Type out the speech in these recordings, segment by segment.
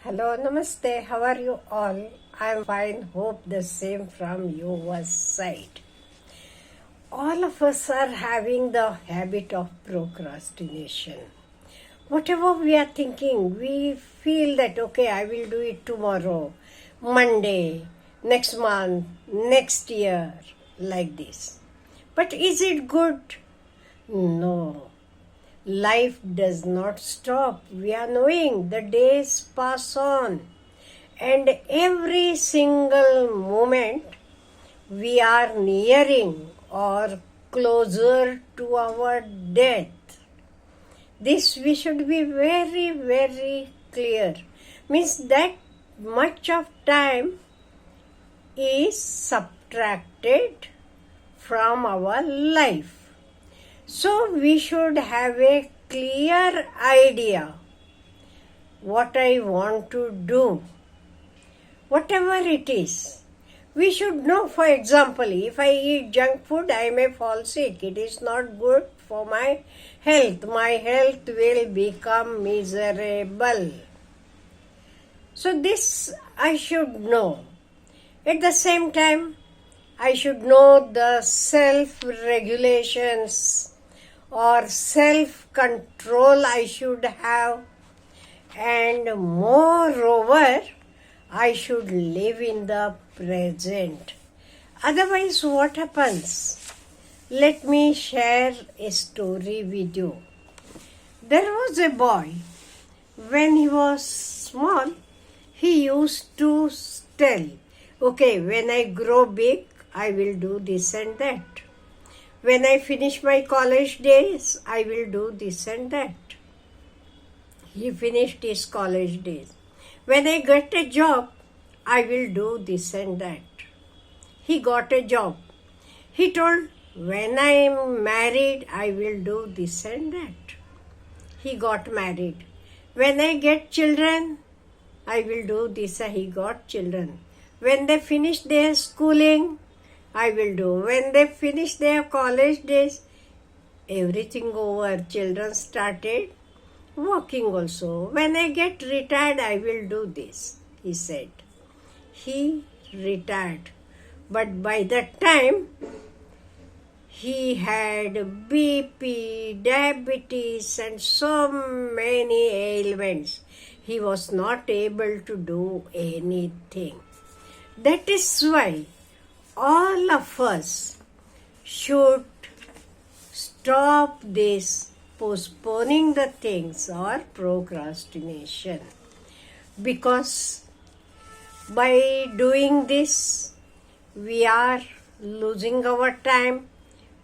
Hello, namaste. How are you all? I'm fine. Hope the same from your side. All of us are having the habit of procrastination. Whatever we are thinking, we feel that okay, I will do it tomorrow, Monday, next month, next year, like this. But is it good? No. Life does not stop. We are knowing the days pass on, and every single moment we are nearing or closer to our death. This we should be very, very clear. Means that much of time is subtracted from our life. So we should have a clear idea what I want to do, whatever it is. We should know, for example, if I eat junk food, I may fall sick. It is not good for my health. My health will become miserable. So this I should know. At the same time, I should know the self-regulations or self-control I should have, and moreover, I should live in the present. Otherwise, what happens? Let me share a story with you. There was a boy. When he was small, he used to tell, okay, when I grow big, I will do this and that. When I finish my college days, I will do this and that. He finished his college days. When I get a job, I will do this and that. He got a job. He told, when I am married, I will do this and that. He got married. When I get children, I will do this. He got children. When they finish their schooling, I will do. When they finish their college days, everything over. Children started working also. When I get retired, I will do this, he said. He retired. But by that time, he had BP, diabetes, and so many ailments. He was not able to do anything. That is why all of us should stop this postponing the things or procrastination, because by doing this we are losing our time,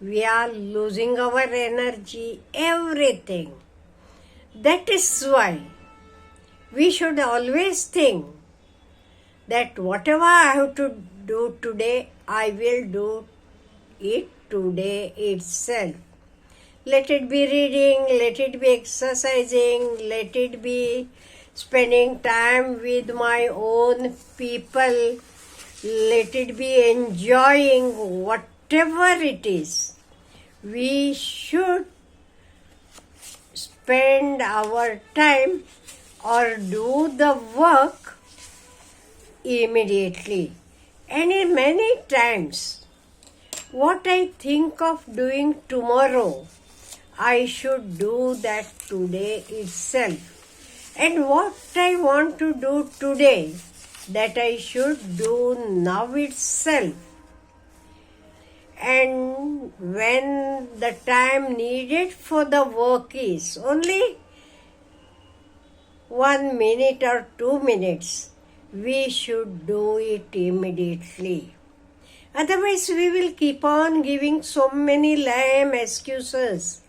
we are losing our energy, everything. That is why we should always think that whatever I have to do today, I will do it today itself. Let it be reading, let it be exercising, let it be spending time with my own people, let it be enjoying whatever it is. We should spend our time or do the work immediately. And in many times, what I think of doing tomorrow, I should do that today itself. And what I want to do today, that I should do now itself. And when the time needed for the work is only 1 minute or 2 minutes, we should do it immediately. Otherwise, we will keep on giving so many lame excuses.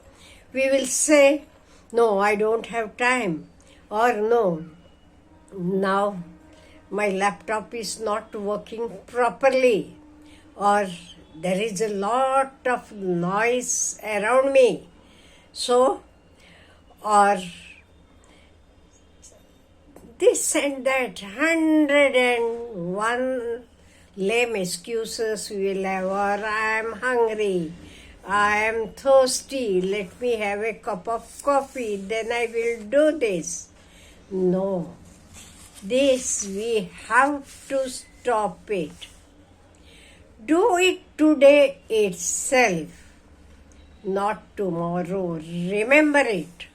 We will say, no, I don't have time. Or no, now my laptop is not working properly. Or there is a lot of noise around me. So, or this and that, 101 lame excuses we will have, or I am hungry, I am thirsty, let me have a cup of coffee, then I will do this. No, This we have to stop it. Do it today itself, not tomorrow. Remember it.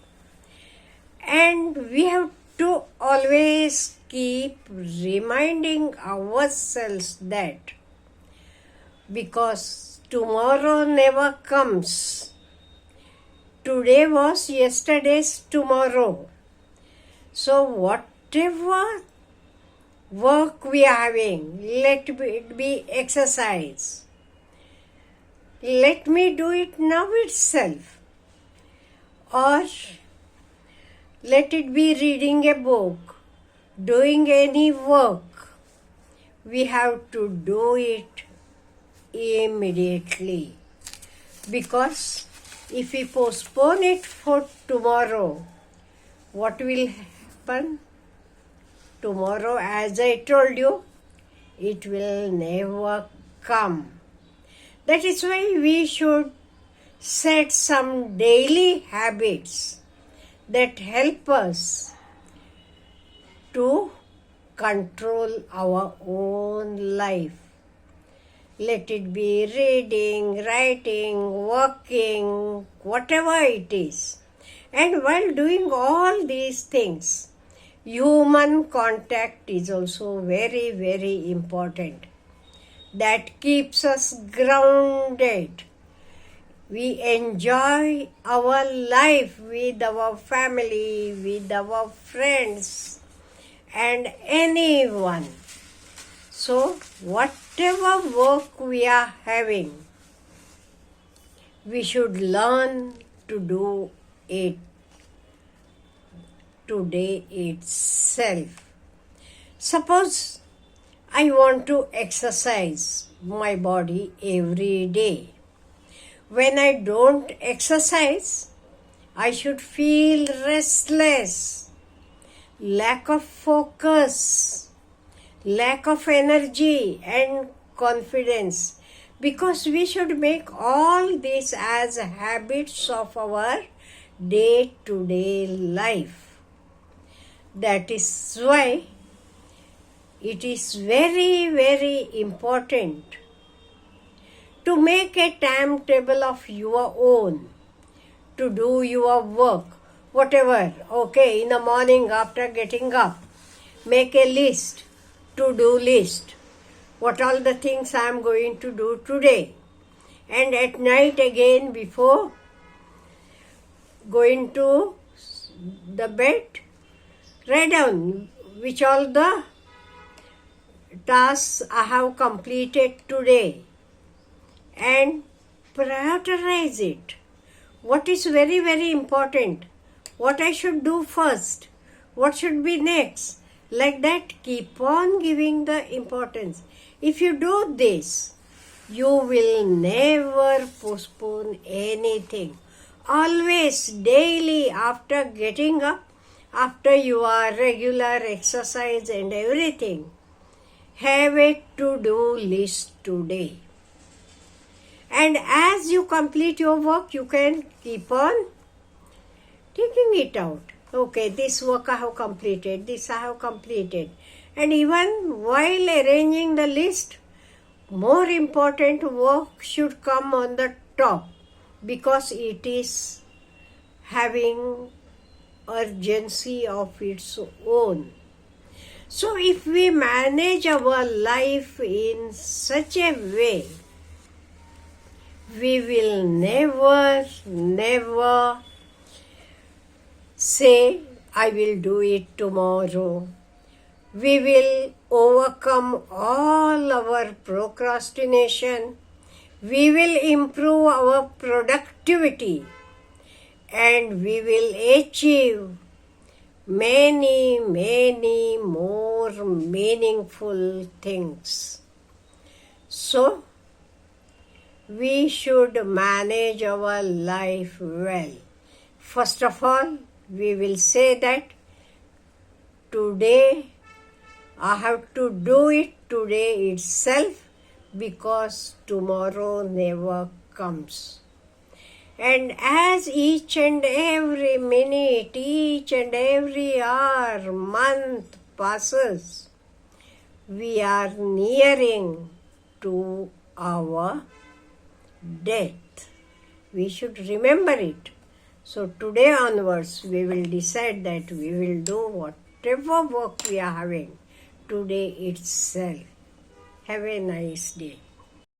And we have to always keep reminding ourselves that because tomorrow never comes. Today was yesterday's tomorrow. So whatever work we are having, let it be exercise. Let me do it now itself. Or let it be reading a book, doing any work. We have to do it immediately. Because if we postpone it for tomorrow, what will happen? Tomorrow, as I told you, it will never come. That is why we should set some daily habits that help us to control our own life. Let it be reading, writing, working, whatever it is. And while doing all these things, human contact is also very, very important. That keeps us grounded. We enjoy our life with our family, with our friends, and anyone. So, whatever work we are having, we should learn to do it today itself. Suppose I want to exercise my body every day. When I don't exercise, I should feel restless, lack of focus, lack of energy and confidence, because we should make all this as habits of our day-to-day life. That is why it is very, very important to make a timetable of your own, to do your work, whatever. Okay, in the morning after getting up, make a list, to-do list, what all the things I am going to do today. And at night again, before going to the bed, write down which all the tasks I have completed today and prioritize it. What is very, very important? What I should do first? What should be next? Like that, keep on giving the importance. If you do this, you will never postpone anything. Always, daily, after getting up, after your regular exercise and everything, have a to-do list today. And as you complete your work, you can keep on taking it out. Okay, this work I have completed, this I have completed. And even while arranging the list, more important work should come on the top because it is having urgency of its own. So if we manage our life in such a way, we will never say, I will do it tomorrow. We will overcome all our procrastination. We will improve our productivity and we will achieve many, many more meaningful things. So, we should manage our life well. First of all, we will say that today I have to do it today itself because tomorrow never comes. And as each and every minute, each and every hour, month passes, we are nearing to our death. We should remember it. So today onwards, we will decide that we will do whatever work we are having today itself. Have a nice day.